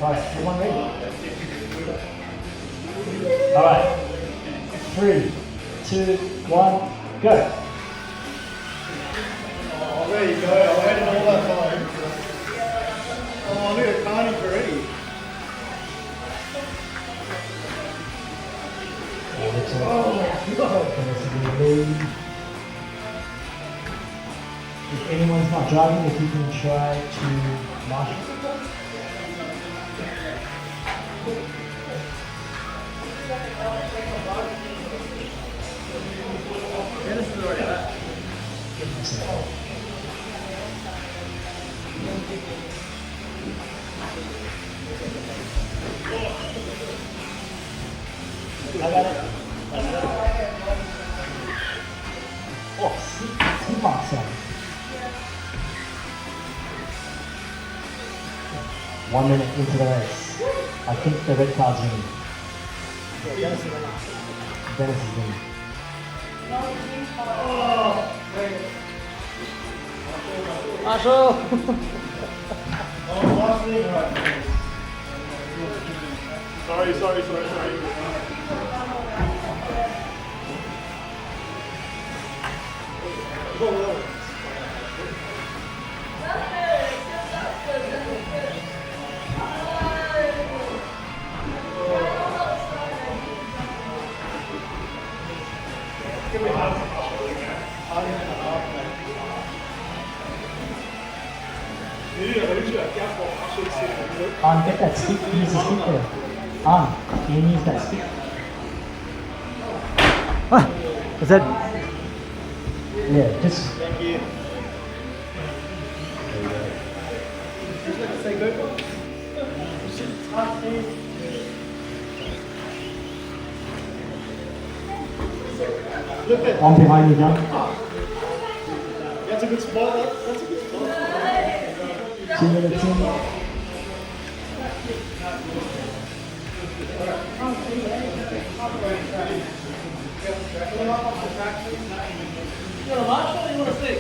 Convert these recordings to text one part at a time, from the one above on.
Alright, everyone ready? Alright. 3, 2, 1, go. Oh, there you go. I waited all that time. Oh, look at Carney already. If anyone's not driving, if you can try to marshal. Dennis is already back. I got it. Oh, 1 minute into the race. I think the red card's winning. Dennis is winning. Marshall! Sorry. Get that stick, use the stick there. Can you use that stick? Is that? Yeah, just. Thank you. Say good. Look at. I'm behind you, John. That's a good spot. That's a good spot. 2 minutes in. You want a marshal or you want a stick?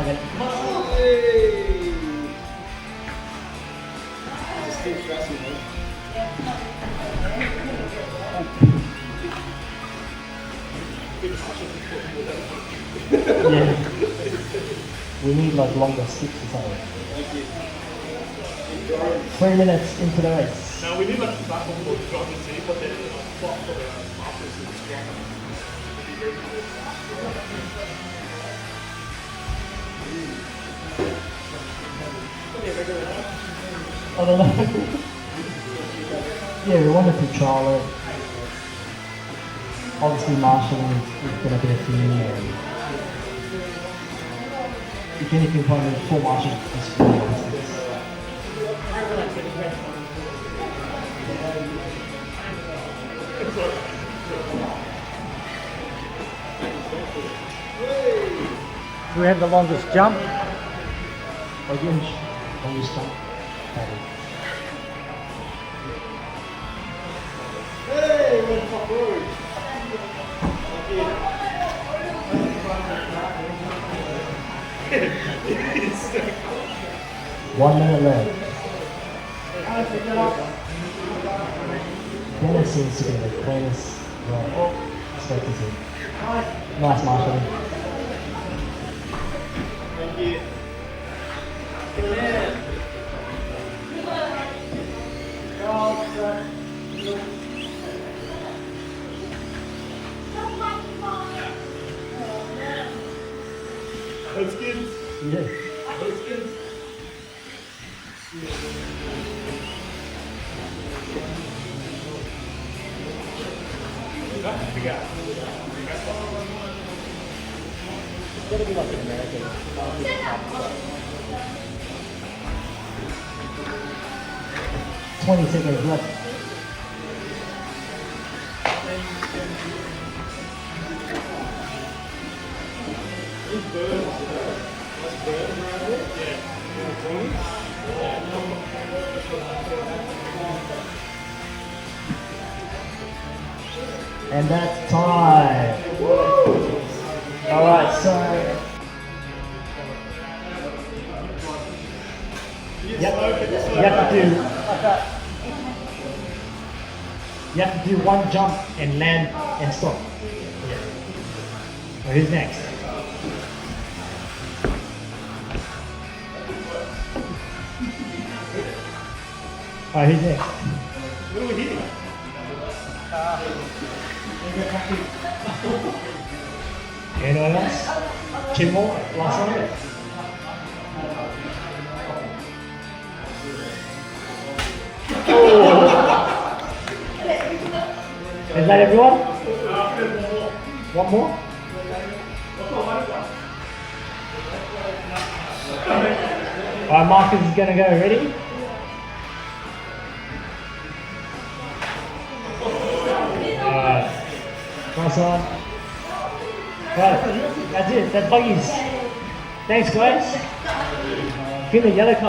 Okay. It's still stressing, man. Yeah. We need like longer sticks or something. Thank you. 3 minutes into the race. Now we need like a platform for drop and see, but then a spot for the masters and scrum. I don't know. Yeah, we wanted to trial it. Obviously marshalling is going to be a thing and if anything probably 4 marshals is 4 sticks. Do we have the longest jump? Longest jump. Hey, went forward. Thank you. 1 minute left. Dennis seems to be the cleanest spectator. Nice marshalling. Thank you. Those kids. Yeah. Those kids. It's gonna be like an American. 20 seconds left. And that's time. Alright, so you have to do one jump and land and stop. Yeah. So who's next? Alright, who's next? What are we hitting? Anyone else? Two more? Last one? Is that everyone? One more? Alright, Marcus is gonna go. Ready? Alright. Nice one. Right, that's it. That's Buggies. Thanks, guys. Give the yellow card.